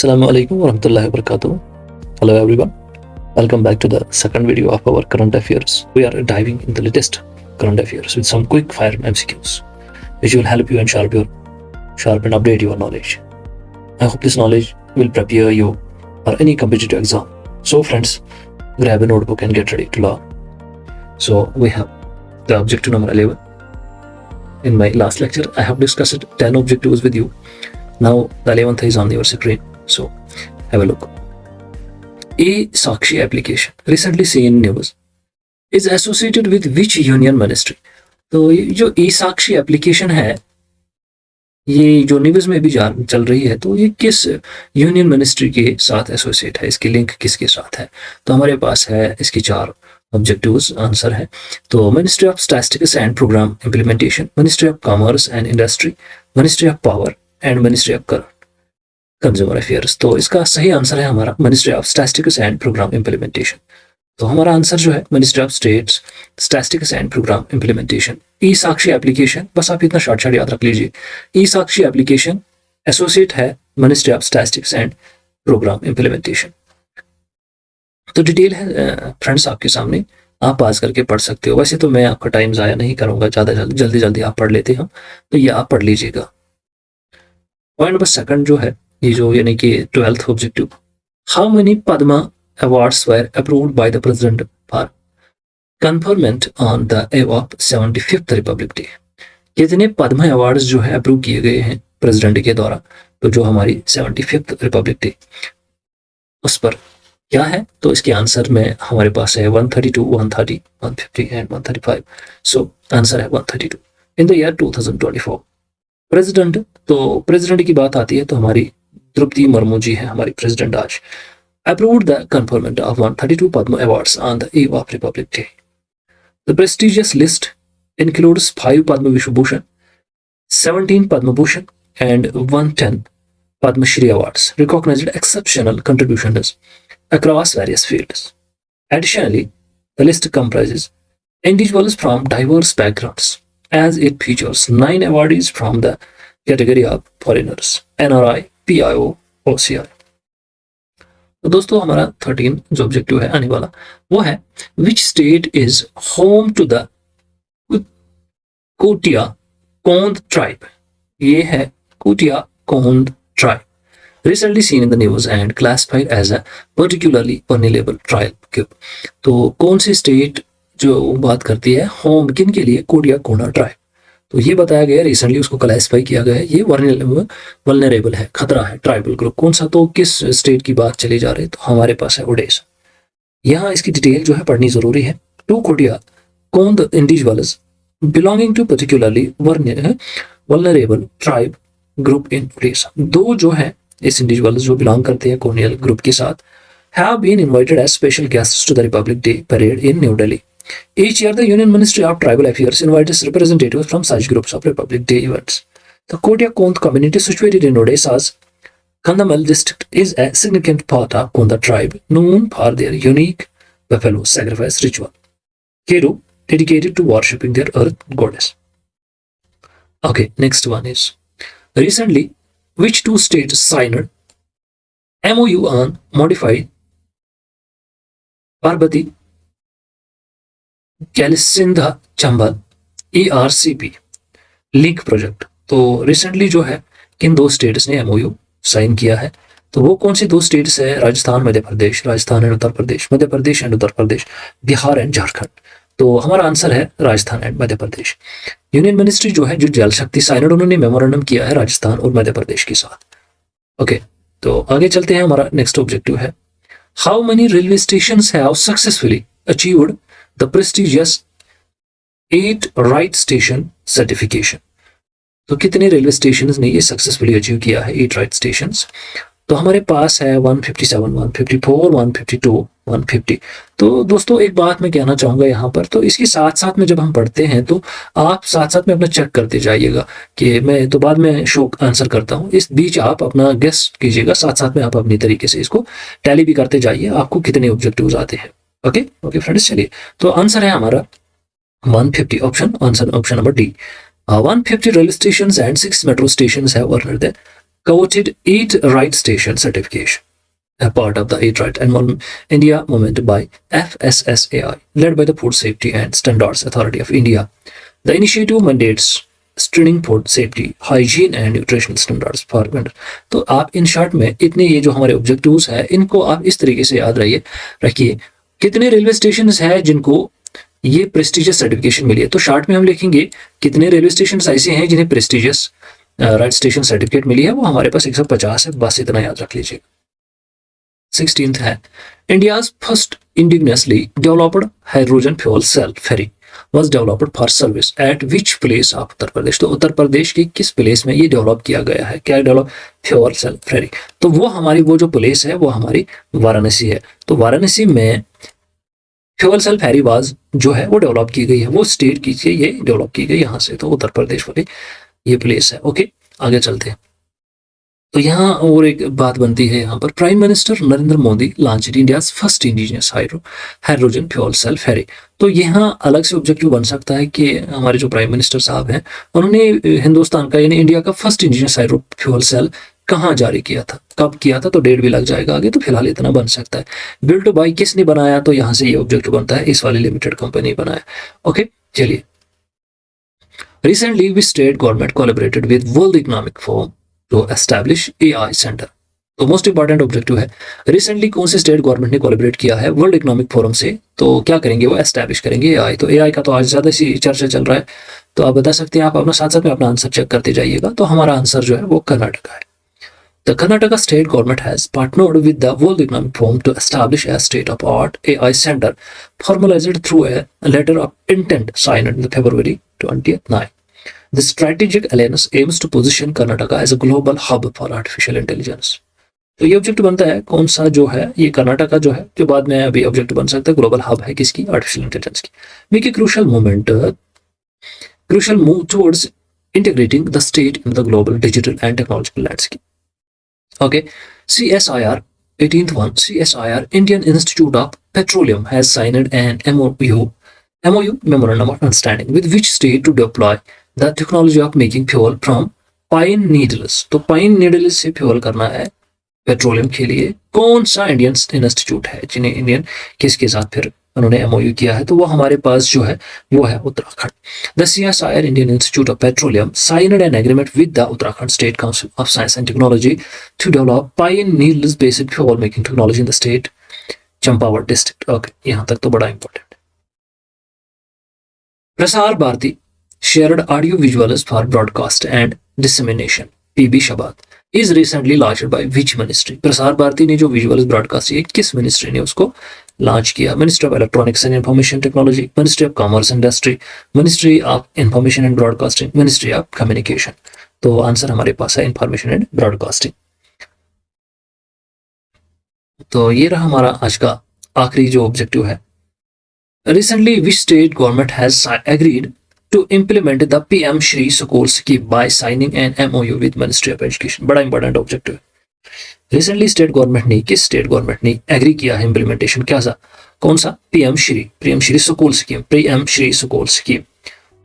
Assalamu alaikum warahmatullahi wabarakatuh. Hello everyone. Welcome back to the second video of our current affairs. We are diving in the latest current affairs with some quick fire MCQs, which will help you and sharpen update your knowledge. I hope this knowledge will prepare you for any competitive exam. So friends, grab a notebook and get ready to learn. So we have the objective number 11. In my last lecture, I have discussed 10 objectives with you. Now the 11th is on your screen, so have a look. E-Sakshi application recently seen news is associated with which union ministry? तो ये जो E-Sakshi application है, ये जो news में भी चल रही है, तो ये किस यूनियन मिनिस्ट्री के साथ एसोसिएट है, इसकी लिंक किसके साथ है? तो हमारे पास है इसकी 4 ऑब्जेक्टिव्स आंसर है। तो ministry of statistics and programme implementation, ministry of commerce and industry, ministry of power and ministry of consumer affairs. तो इसका सही आंसर है हमारा ministry of statistics and programme implementation. तो हमारा आंसर जो है ministry of states statistics and programme implementation. E Sakshi application, बस आप इतना शॉर्ट याद रख लीजिए, ई-साक्षी एप्लीकेशन एसोसिएट है ministry of statistics and programme implementation. तो डिटेल है फ्रेंड्स आपके सामने, आप पास करके पढ़ सकते हो। वैसे तो मैं आपका टाइम ज़ाया नहीं करूंगा, ज़्यादा जल्दी आप पढ़ लेते हैं, तो ये आप पढ़ लीजिएगा। पॉइंट नंबर 2 जो है, ये जो यानी कि 12th objective, how many Padma awards were approved by the president for conferment on the above of 75th Republic day? कितने पद्मा अवार्ड्स जो है अप्रूव किए गए हैं प्रेसिडेंट के द्वारा, तो जो हमारी 75th रिपब्लिक डे उस पर क्या है? तो इसके आंसर में हमारे पास है 132, 130, 150 एंड 135। सो आंसर है 132 इन द ईयर 2024। प्रेसिडेंट, तो प्रेसिडेंट की बात आती है तो हमारी द्रौपदी मुर्मू जी है हमारी प्रेसिडेंट आज। Approved the conferment of 132 Padma Awards on the eve of Republic Day. The prestigious list includes 5 Padma Vibhushan, 17 Padma Bhushan, and 110 Padma Shri Awards, recognized exceptional contributions across various fields. Additionally, the list comprises individuals from diverse backgrounds, as it features 9 awardees from the category of foreigners, NRI, PIO, OCI. तो दोस्तों हमारा 13 जो objective है आने वाला, वो है which state is home to the Kotia Kondh tribe? ये है Kotia Kondh tribe, recently seen in the news and classified as a particularly vulnerable tribe. तो कौन सी स्टेट जो बात करती है होम किन के लिए? कोटिया कोंडा ट्राइब। तो ये बताया गया रिसेंटली, उसको क्लासिफाई किया गया है, ये वल्नरेबल है, खतरा है, ट्राइबल ग्रुप। कौन सा? तो किस स्टेट की बात चली जा रही है? तो हमारे पास है ओडिशा। यहाँ इसकी डिटेल जो है पढ़नी जरूरी है। 2 Kotia Kondh individuals belonging to particularly vulnerable tribe group in Odisha. 2 जो है इस इंडिविजुअल्स जो बिलोंग करते हैं कोनियल ग्रुप के साथ, have been invited as special guests to the republic day parade in New Delhi. Each year, the Union Ministry of Tribal Affairs invites representatives from such groups of Republic Day events. The Kotia Kond community situated in Odisha's Kandhamal district is a significant part of Konda tribe, known for their unique buffalo sacrifice ritual, Keru, dedicated to worshipping their earth goddess. Okay, next one is, recently, which 2 states signed MOU on modified Parbati Kalisindh Chambal ERCP link project? तो recently जो है किन 2 states ने MOU sign किया है? तो वो कौन सी 2 स्टेट्स है? Rajasthan, Madhya Pradesh, Rajasthan and Uttar Pradesh, Madhya Pradesh and Uttar Pradesh, Bihar and Jharkhand. तो हमारा आंसर है Rajasthan and Madhya Pradesh. Union ministry जो है जो जल शक्ति साइनड, उन्होंने मेमोरेंडम किया है राजस्थान और मध्य प्रदेश के साथ। ओके, तो आगे चलते हैं। हमारा नेक्स्ट ऑब्जेक्टिव है, how many railway station have successfully achieved the prestigious 8 right station certification? तो कितने रेलवे स्टेशन ने ये सक्सेसफुली अचीव किया है 8 राइट स्टेशन? तो हमारे पास है 157, 154, 152, 150। तो दोस्तों एक बात मैं कहना चाहूंगा यहाँ पर, तो इसके साथ में जब हम पढ़ते हैं तो आप साथ में अपना चेक करते जाइएगा कि मैं तो बाद में शो आंसर करता हूँ, इस बीच आप अपना गेस कीजिएगा, साथ में आप अपनी तरीके से इसको टैली भी करते जाइए, आपको कितने ऑब्जेक्टिव्स आते हैं। ओके फ्रेंड्स, चलिए तो आंसर है हमारा 150 option number D. 150 railway station and 6 metro station है coveted 8 right station certification, a part of the 8 right and India movement by FSSAI, led by the Food Safety and Standards Authority of India. The initiative mandates screening food safety hygiene and nutritional standards for vendor. तो आप in short में इतने ये जो हमारे objectives है इनको आप इस तरीके से याद रखिए कितने रेलवे स्टेशन है जिनको ये प्रेस्टिजियस सर्टिफिकेशन मिली है। तो शॉर्ट में हम लिखेंगे कितने रेलवे स्टेशन ऐसे हैं जिन्हें प्रेस्टिजियस राइट स्टेशन सर्टिफिकेट मिली है, वो हमारे पास 150 है, बस इतना याद रख लीजिएगा। 16th है India's first indigenously developed hydrogen fuel cell ferry was developed for service at which place of Uttar Pradesh. तो उत्तर प्रदेश के किस प्लेस में ये डेवलप किया गया है, क्या डेवलप फ्यूल सेल फेरी। तो वो हमारी वो जो प्लेस है वो हमारी वाराणसी है। तो वाराणसी में फ्यूल सेल फेरी वाज जो है वो डेवलप की गई है, वो स्टेट की ये डेवलप की गई यहाँ से, तो उत्तर प्रदेश वाली ये प्लेस है। ओके आगे चलते हैं। तो यहाँ और एक बात बनती है यहाँ पर, prime minister Narendra Modi launched India's first indigenous hydrogen fuel cell ferry. तो यहाँ अलग से ऑब्जेक्टिव बन सकता है कि हमारे जो प्राइम मिनिस्टर साहब हैं उन्होंने हिंदुस्तान का यानी इंडिया का first indigenous hydro fuel cell कहाँ जारी किया था, कब किया था, तो डेट भी लग जाएगा आगे, तो फिलहाल इतना बन सकता है। बिल्ड बाय किसने बनाया, तो यहाँ से ये ऑब्जेक्टिव बनता है, इस वाली लिमिटेड कंपनी बनाया। ओके चलिए। Recently we state government collaborated with World Economic Forum to establish AI centre. तो मोस्ट इंपॉर्टेंट ऑब्जेक्टिव है, रिसेंटली कौन से स्टेट गवर्नमेंट ने कोलैबोरेट किया है वर्ल्ड इकोनॉमिक फोरम से, तो क्या करेंगे वो एस्टैब्लिश करेंगे एआई। तो एआई का तो आज ज्यादा सी चर्चा चल रहा है, तो आप बता सकते हैं, आप अपना साथ साथ में अपना आंसर चेक करते जाइएगा। तो हमारा आंसर जो है वो कर्नाटका है। The Karnataka state government has partnered with the World Economic Forum to establish a state-of-art AI center, formalized through a letter of intent signed in February 29. The strategic alliance aims to position Karnataka as a global hub for artificial intelligence. तो ये object बनता है कौन सा, जो है ये कर्नाटका जो है, जो बाद में अभी ऑब्जेक्ट बन सकता है, ग्लोबल हब है किसकी, आर्टिफिशियल इंटेलिजेंस की। Make a crucial move towards integrating the state in the global digital and technological landscape. Okay, CSIR 18th one, CSIR Indian Institute of Petroleum has signed an MOU memorandum of understanding with which state to deploy the technology of making fuel from pine needles। तो pine needles से fuel करना है petroleum के लिए, कौन सा Indian institute है जिन्हें इंडियन किसके साथ फिर उन्होंने एमओयू किया है, तो वो हमारे पास जो है वो है Uttarakhand. The CSIR Indian institute of petroleum signed an agreement with the Uttarakhand state council of science and technology to develop pine needles based fuel making technology in the state Champawat district. Okay यहाँ तक तो बड़ा important. Prasar Bharati shared audio visuals for broadcast and dissemination PB Shabad is recently launched by which ministry। Prasar Bharati ने जो visuals broadcast किए किस ministry ने उसको लॉन्च किया, ministry of electronics and information technology, ministry of commerce industry, ministry of information and broadcasting, ministry of communication. तो answer हमारे पास है इंफॉर्मेशन एंड ब्रॉडकास्टिंग। तो ये रहा हमारा आज का आखिरी जो ऑब्जेक्टिव है। Recently which state government has agreed to implement the PM Shri School scheme by signing an MOU with Ministry of Education। बड़ा इंपॉर्टेंट ऑब्जेक्टिव है। रिसेंटली स्टेट गवर्नमेंट ने, किस स्टेट गवर्नमेंट ने एग्री किया है इंप्लीमेंटेशन, क्या सा, कौन सा, PM Shri school scheme, PM Shri school scheme.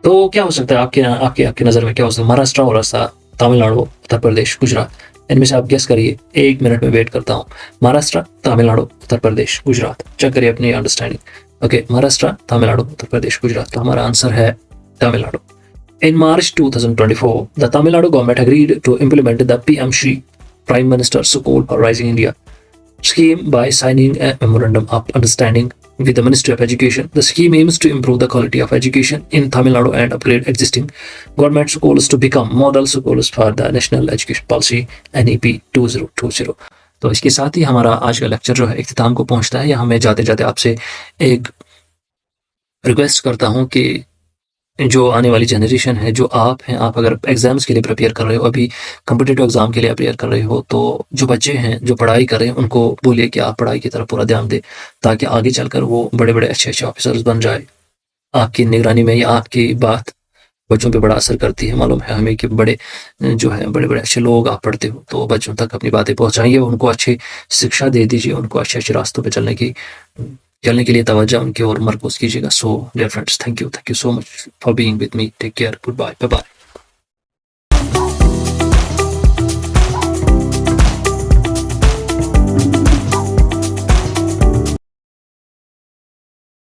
तो क्या हो सकता है आपके नजर में, क्या हो सकता है, महाराष्ट्र, ओडिशा, तमिलनाडु, उत्तर प्रदेश, गुजरात, इनमें से आप गेस करिए। 1 मिनट में वेट करता हूँ। महाराष्ट्र, तमिलनाडु, उत्तर प्रदेश, गुजरात, चेक करिए अपनी अंडरस्टैंडिंग। ओके महाराष्ट्र, तमिलनाडु, उत्तर प्रदेश, गुजरात। तो हमारा आंसर है Tamil Nadu. In March 2024, the Tamil Nadu government agreed to implement the PM Shri Prime Minister School for Rising India scheme by signing a memorandum of understanding with the Ministry of Education. The scheme aims to improve the quality of education in Tamil Nadu and upgrade existing government schools to become model schools for the National Education Policy NEP 2020। तो इसके साथ ही हमारा आज का lecture जो है इख्तिताम को पहुंचता है। यहाँ मैं जाते जाते आपसे एक रिक्वेस्ट करता हूँ कि जो आने वाली जनरेशन है, जो आप हैं, आप अगर एग्जाम्स के लिए प्रिपेयर कर रहे हो, अभी कॉम्पिटिटिव एग्जाम के लिए प्रिपेयर कर रहे हो, तो जो बच्चे हैं जो पढ़ाई कर रहे हैं उनको बोलिए कि आप पढ़ाई की तरफ पूरा ध्यान दें, ताकि आगे चलकर वो बड़े बड़े अच्छे ऑफिसर्स बन जाए। आपकी निगरानी में या आपकी बात बच्चों पे बड़ा असर करती है। मालूम है हमें कि बड़े अच्छे लोग आप पढ़ते हो, तो बच्चों तक अपनी बातें पहुंचाइए, उनको अच्छी शिक्षा दे दीजिए, उनको अच्छे रास्तों पर चलने के लिए तवज्जो उनकी ओर मरकूज कीजिएगा। So dear friends, thank you so much for being with me. Take care, good bye, bye bye.